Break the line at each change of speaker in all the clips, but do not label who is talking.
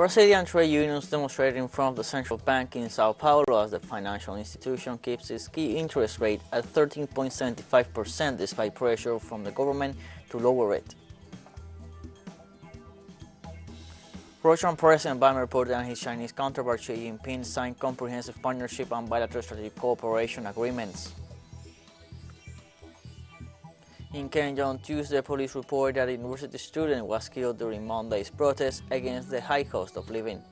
Brazilian trade unions demonstrated in front of the central bank in Sao Paulo as the financial institution keeps its key interest rate at 13.75% despite pressure from the government to lower it. Russian President Vladimir Putin and his Chinese counterpart Xi Jinping signed comprehensive partnership and bilateral strategic cooperation agreements. In Kenya on Tuesday, police reported that a university student was killed during Monday's protest against the high cost of living.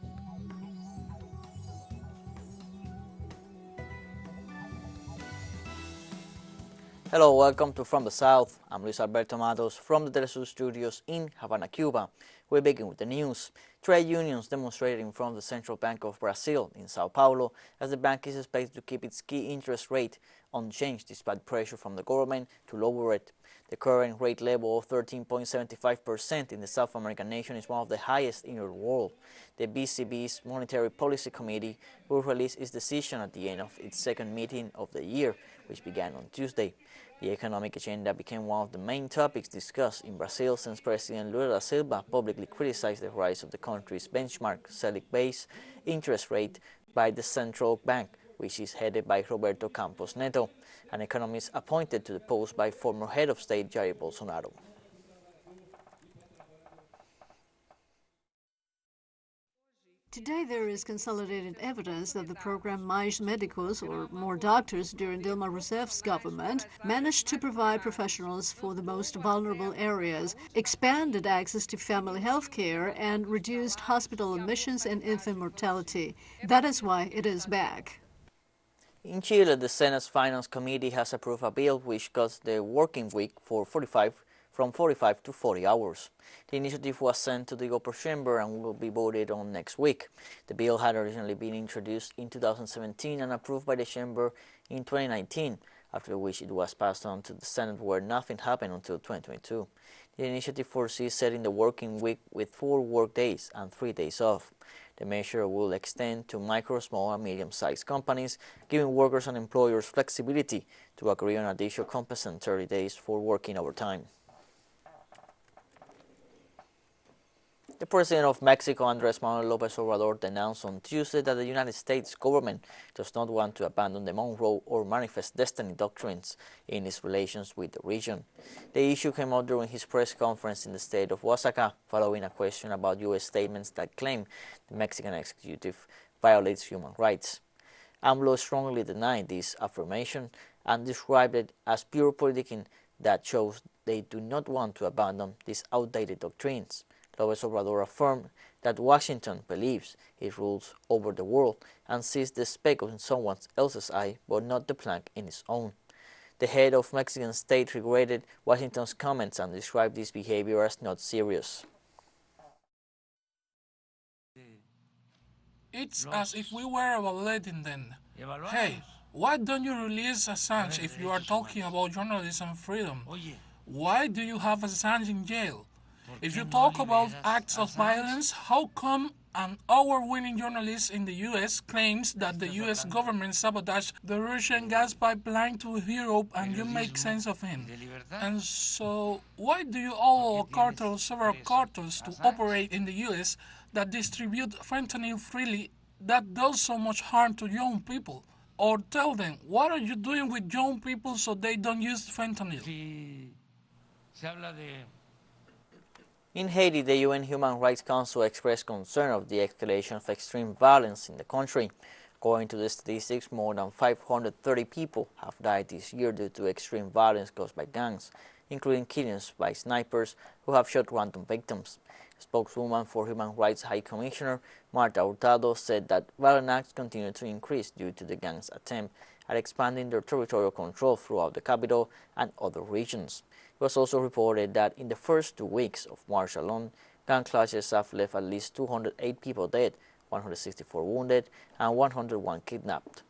Hello, welcome to From the South. I'm Luis Alberto Matos from the teleSUR studios in Havana, Cuba. We begin with the news. Trade unions demonstrated in front of the Central Bank of Brazil in Sao Paulo as the bank is expected to keep its key interest rate unchanged despite pressure from the government to lower it. The current rate level of 13.75% in the South American nation is one of the highest in the world. The BCB's Monetary Policy Committee will release its decision at the end of its second meeting of the year, which began on Tuesday. The economic agenda became one of the main topics discussed in Brazil since President Lula da Silva publicly criticized the rise of the country's benchmark Selic-based interest rate by the central bank, which is headed by Roberto Campos Neto, an economist appointed to the post by former head of state Jair Bolsonaro.
Today there is consolidated evidence that the program Mais Médicos, or More Doctors, during Dilma Rousseff's government, managed to provide professionals for the most vulnerable areas, expanded access to family health care, and reduced hospital admissions and infant mortality. That is why it is back.
In Chile, the Senate's Finance Committee has approved a bill which cuts the working week from 45 to 40 hours. The initiative was sent to the upper chamber and will be voted on next week. The bill had originally been introduced in 2017 and approved by the chamber in 2019, after which it was passed on to the Senate where nothing happened until 2022. The initiative foresees setting the working week with 4 work days and 3 days off. The measure will extend to micro, small, and medium-sized companies, giving workers and employers flexibility to agree on additional compensation 30 days for working overtime. The President of Mexico, Andrés Manuel López Obrador, announced on Tuesday that the United States government does not want to abandon the Monroe or Manifest Destiny doctrines in its relations with the region. The issue came out during his press conference in the state of Oaxaca, following a question about U.S. statements that claim the Mexican executive violates human rights. AMLO strongly denied this affirmation and described it as pure politicking that shows they do not want to abandon these outdated doctrines. López Obrador affirmed that Washington believes it rules over the world and sees the speck in someone else's eye but not the plank in its own. The head of Mexican state regretted Washington's comments and described this behavior as not serious.
It's as if we were evaluating them. Hey, why don't you release Assange if you are talking about journalism freedom? Why do you have Assange in jail? If you talk about acts of violence, how come an award-winning journalist in the U.S. claims that the U.S. government sabotaged the Russian gas pipeline to Europe and you make sense of him? And so, why do you allow a cartel, several cartels, to operate in the U.S. that distribute fentanyl freely that does so much harm to young people? Or tell them, what are you doing with young people so they don't use fentanyl?
In Haiti, the UN Human Rights Council expressed concern of the escalation of extreme violence in the country. According to the statistics, more than 530 people have died this year due to extreme violence caused by gangs, including killings by snipers who have shot random victims. A spokeswoman for Human Rights High Commissioner Marta Hurtado said that violent acts continue to increase due to the gangs' attempt at expanding their territorial control throughout the capital and other regions. It was also reported that in the first 2 weeks of March alone, gang clashes have left at least 208 people dead, 164 wounded, and 101 kidnapped.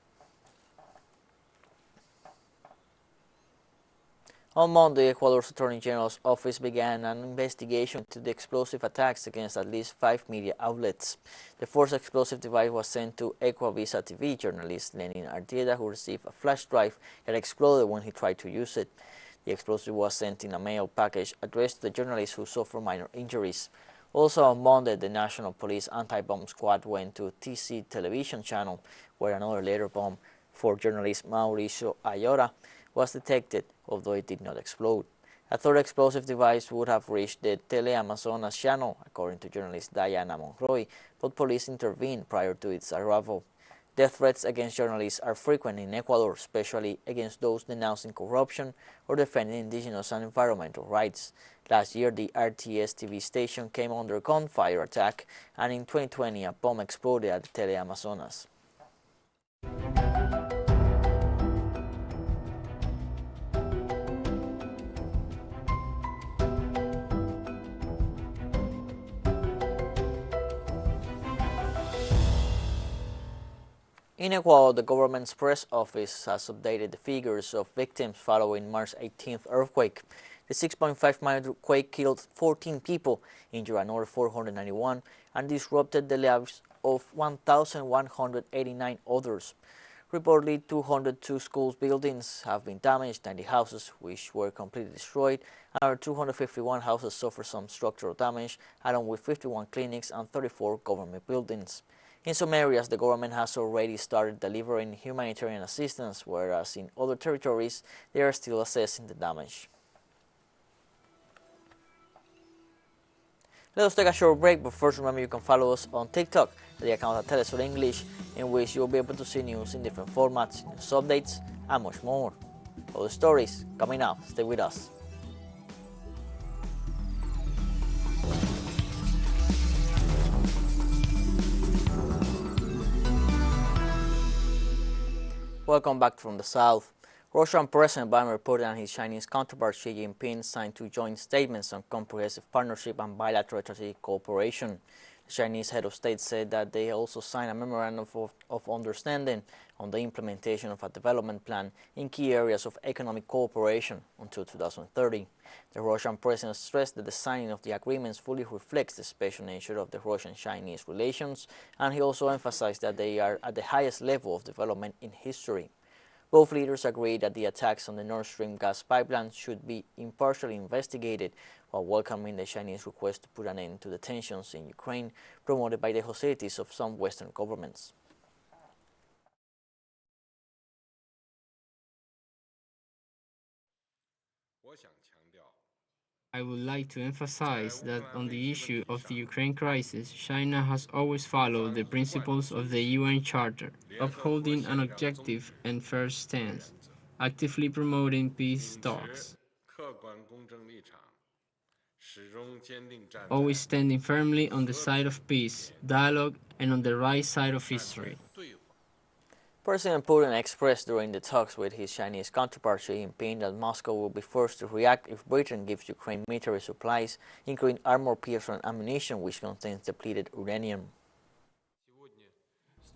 On Monday, Ecuador's Attorney General's office began an investigation into the explosive attacks against at least 5 media outlets. The first explosive device was sent to Ecuavisa TV journalist Lenin Artieda, who received a flash drive that exploded when he tried to use it. The explosive was sent in a mail package addressed to the journalist who suffered minor injuries. Also on Monday, the National Police Anti-Bomb Squad went to TC television channel, where another later bomb for journalist Mauricio Ayora was detected, although it did not explode. A third explosive device would have reached the teleAmazonas channel, according to journalist Diana Monroy, but police intervened prior to its arrival. Death threats against journalists are frequent in Ecuador, especially against those denouncing corruption or defending indigenous and environmental rights. Last year, the RTS TV station came under gunfire attack, and in 2020, a bomb exploded at the teleAmazonas. In Ecuador, the government's press office has updated the figures of victims following March 18th earthquake. The 6.5 magnitude quake killed 14 people, injured another 491, and disrupted the lives of 1,189 others. Reportedly, 202 school buildings have been damaged, 90 houses, which were completely destroyed, and 251 houses suffered some structural damage, along with 51 clinics and 34 government buildings. In some areas, the government has already started delivering humanitarian assistance, whereas in other territories, they are still assessing the damage. Let us take a short break, but first remember you can follow us on TikTok, the account at teleSUR English, in which you'll be able to see news in different formats, news updates, and much more. All the stories coming up. Stay with us. Welcome back from the South. Russian President Vladimir Putin and his Chinese counterpart Xi Jinping signed two joint statements on comprehensive partnership and bilateral strategic cooperation. The Chinese head of state said that they also signed a memorandum of understanding on the implementation of a development plan in key areas of economic cooperation until 2030. The Russian president stressed that the signing of the agreements fully reflects the special nature of the Russian-Chinese relations, and he also emphasized that they are at the highest level of development in history. Both leaders agreed that the attacks on the Nord Stream gas pipeline should be impartially investigated, while welcoming the Chinese request to put an end to the tensions in Ukraine promoted by the hostilities of some Western governments.
I would like to emphasize that on the issue of the Ukraine crisis, China has always followed the principles of the UN Charter, upholding an objective and fair stance, actively promoting peace talks, always standing firmly on the side of peace, dialogue, and on the right side of history.
President Putin expressed during the talks with his Chinese counterpart Xi Jinping that Moscow will be forced to react if Britain gives Ukraine military supplies, including armor-piercing ammunition which contains depleted uranium.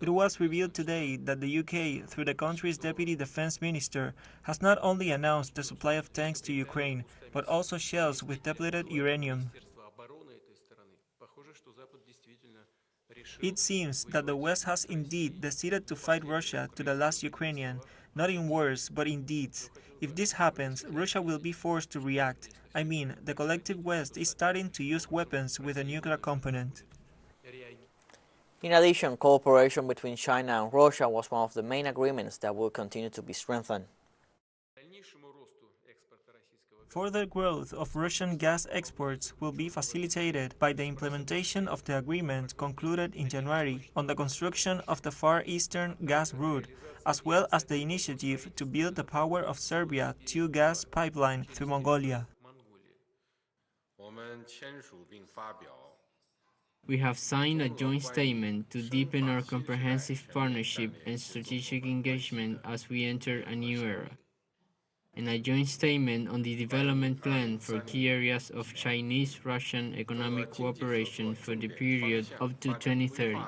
It was revealed today that the UK, through the country's Deputy Defence Minister, has not only announced the supply of tanks to Ukraine, but also shells with depleted uranium. It seems that the West has indeed decided to fight Russia to the last Ukrainian, not in words, but in deeds. If this happens, Russia will be forced to react. I mean, the collective West is starting to use weapons with a nuclear component.
In addition, cooperation between China and Russia was one of the main agreements that will continue to be strengthened.
Further growth of Russian gas exports will be facilitated by the implementation of the agreement concluded in January on the construction of the Far Eastern gas route, as well as the initiative to build the Power of Serbia 2 gas pipeline through Mongolia.
We have signed a joint statement to deepen our comprehensive partnership and strategic engagement as we enter a new era, and a joint statement on the development plan for key areas of Chinese-Russian economic cooperation for the period up to 2030.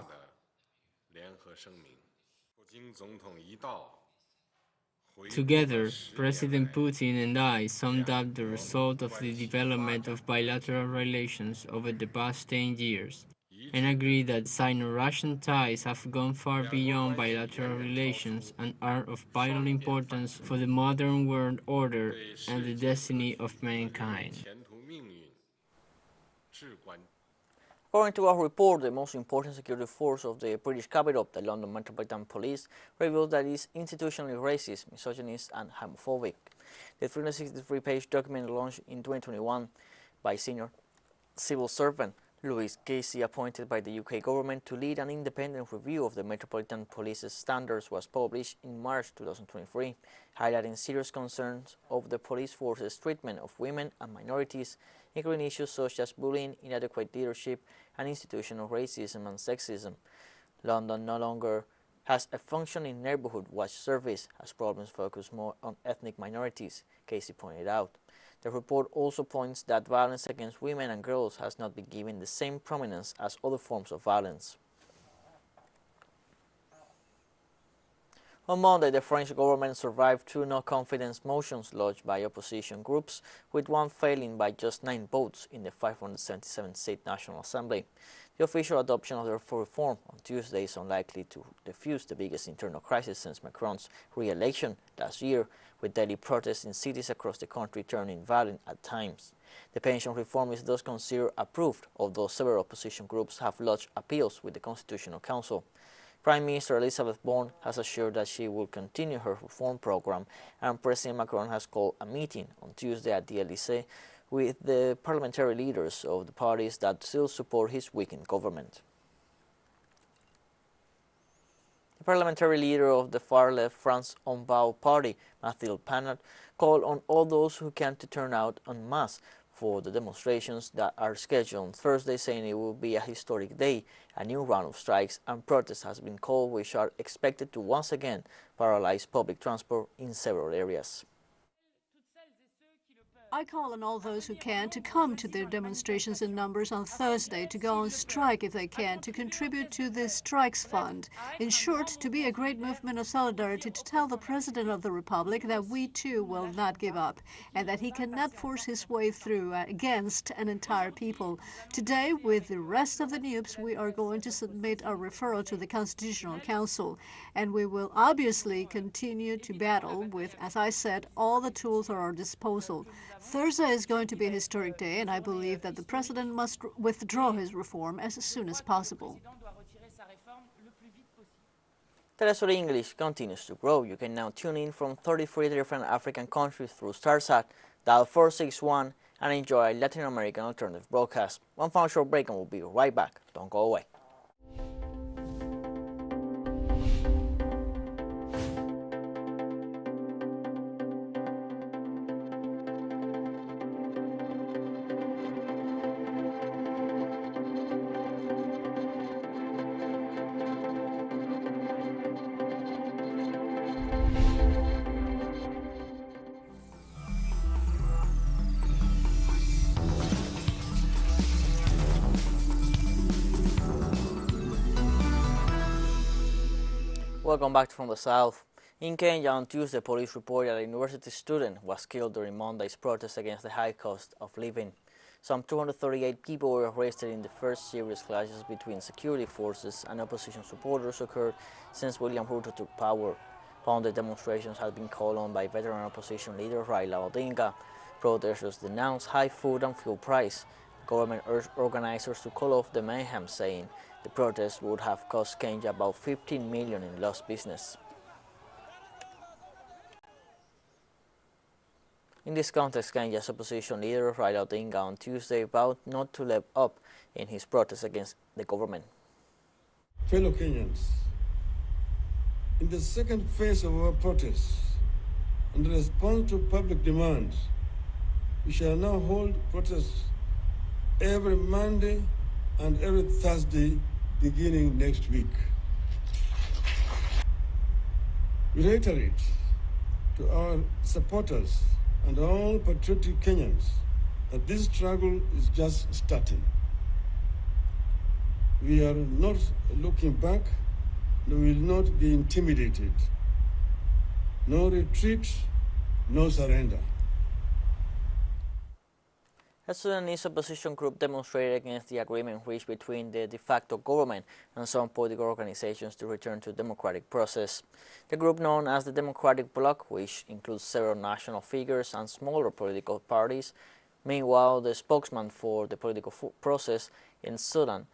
Together, President Putin and I summed up the result of the development of bilateral relations over the past 10 years and agreed that Sino-Russian ties have gone far beyond bilateral relations and are of vital importance for the modern world order and the destiny of mankind.
According to a report, the most important security force of the British capital, the London Metropolitan Police, reveals that it is institutionally racist, misogynist and homophobic. The 363-page document launched in 2021 by senior civil servant Louis Casey, appointed by the UK government to lead an independent review of the Metropolitan Police's standards, was published in March 2023, highlighting serious concerns of the police force's treatment of women and minorities, including issues such as bullying, inadequate leadership, and institutional racism and sexism. London no longer has a functioning neighbourhood watch service, as problems focus more on ethnic minorities, Casey pointed out. The report also points that violence against women and girls has not been given the same prominence as other forms of violence. On Monday, the French government survived two no-confidence motions lodged by opposition groups, with one failing by just 9 votes in the 577-seat National Assembly. The official adoption of the reform on Tuesday is unlikely to defuse the biggest internal crisis since Macron's re-election last year, with daily protests in cities across the country turning violent at times. The pension reform is thus considered approved, although several opposition groups have lodged appeals with the Constitutional Council. Prime Minister Elisabeth Borne has assured that she will continue her reform program, and President Macron has called a meeting on Tuesday at the Elysée with the parliamentary leaders of the parties that still support his weakened government. The parliamentary leader of the far-left France En Voix party, Mathilde Panot, called on all those who can to turn out en masse for the demonstrations that are scheduled on Thursday, saying it will be a historic day. A new round of strikes and protests has been called, which are expected to once again paralyze public transport in several areas.
I call on all those who can to come to their demonstrations in numbers on Thursday, to go on strike if they can, to contribute to the Strikes Fund. In short, to be a great movement of solidarity, to tell the President of the Republic that we too will not give up, and that he cannot force his way through against an entire people. Today, with the rest of the NUPs, we are going to submit a referral to the Constitutional Council, and we will obviously continue to battle with, as I said, all the tools at our disposal. Thursday is going to be a historic day, and I believe that the President must withdraw his reform as soon as possible.
teleSUR English continues to grow. You can now tune in from 33 different African countries through StarSat, dial 461, and enjoy Latin American alternative broadcasts. One final short break and we'll be right back. Don't go away. Welcome back from the south. In Kenya on Tuesday, police reported that a university student was killed during Monday's protest against the high cost of living. Some 238 people were arrested in the first serious clashes between security forces and opposition supporters occurred since William Ruto took power. Pounded demonstrations had been called on by veteran opposition leader Raila Odinga. Protesters denounced high food and fuel price. The government urged organizers to call off the mayhem, saying the protests would have cost Kenya about 15 million in lost business. In this context, Kenya's opposition leader Raila Odinga on Tuesday vowed not to let up in his protest against the government.
Fellow Kenyans, in the second phase of our protests, in response to public demands, we shall now hold protests every Monday and every Thursday beginning next week. We reiterate to our supporters and all patriotic Kenyans that this struggle is just starting. We are not looking back, and we will not be intimidated. No retreat, no surrender.
A Sudanese opposition group demonstrated against the agreement reached between the de facto government and some political organizations to return to the democratic process. The group, known as the Democratic Bloc, which includes several national figures and smaller political parties, Meanwhile, the spokesman for the political process in Sudan,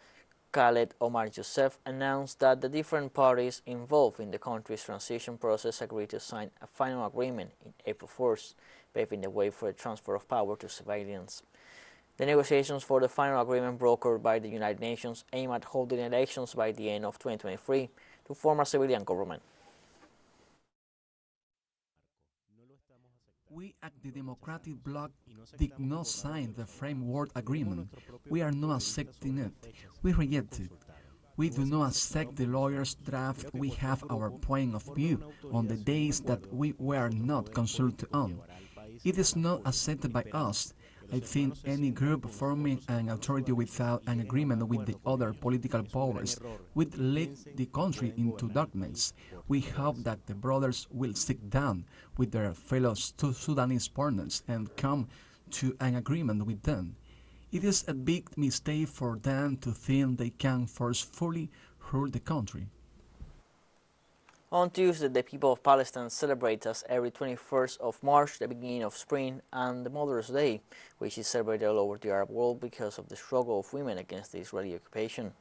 Khaled Omar Youssef, announced that the different parties involved in the country's transition process agreed to sign a final agreement in April 1st, paving the way for a transfer of power to civilians. The negotiations for the final agreement brokered by the United Nations aim at holding elections by the end of 2023 to form a civilian government.
We at the Democratic Bloc did not sign the framework agreement. We are not accepting it. We reject it. We do not accept the lawyer's draft. We have our point of view on the days that we were not consulted on. It is not accepted by us. I think any group forming an authority without an agreement with the other political powers would lead the country into darkness. We hope that the brothers will sit down with their fellow Sudanese partners and come to an agreement with them. It is a big mistake for them to think they can forcefully rule the country.
On Tuesday, the people of Palestine celebrate as every 21st of March the beginning of spring and the Mother's Day, which is celebrated all over the Arab world because of the struggle of women against the Israeli occupation.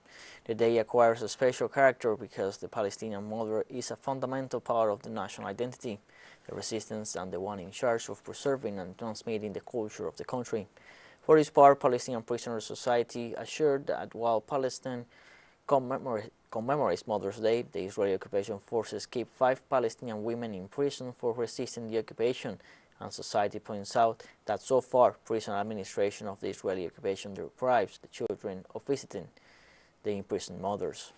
The day acquires a special character because the Palestinian mother is a fundamental part of the national identity, the resistance, and the one in charge of preserving and transmitting the culture of the country. For its part, Palestinian Prisoners Society assured that while Palestine commemorates Mother's Day, the Israeli occupation forces keep 5 Palestinian women in prison for resisting the occupation, and society points out that so far prison administration of the Israeli occupation deprives the children of visiting the imprisoned mothers.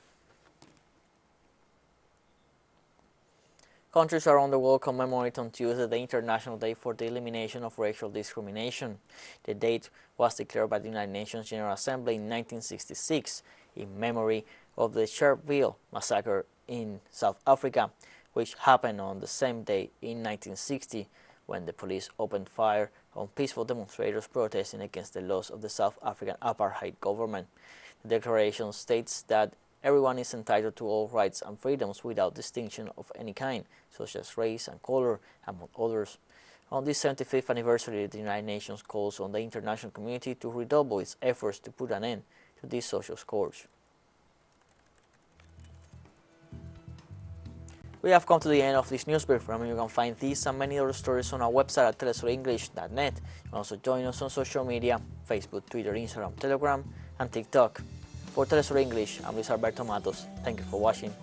Countries around the world commemorate on Tuesday the International Day for the Elimination of Racial Discrimination. The date was declared by the United Nations General Assembly in 1966 in memory of the Sharpeville massacre in South Africa, which happened on the same day in 1960 when the police opened fire on peaceful demonstrators protesting against the laws of the South African apartheid government. The declaration states that everyone is entitled to all rights and freedoms without distinction of any kind, such as race and color, among others. On this 75th anniversary, the United Nations calls on the international community to redouble its efforts to put an end to this social scourge. We have come to the end of this news brief. Remember, you can find these and many other stories on our website at telesurenglish.net. You can also join us on social media, Facebook, Twitter, Instagram, Telegram, and TikTok. For TeleSUR English, I'm Luis Alberto Matos. Thank you for watching.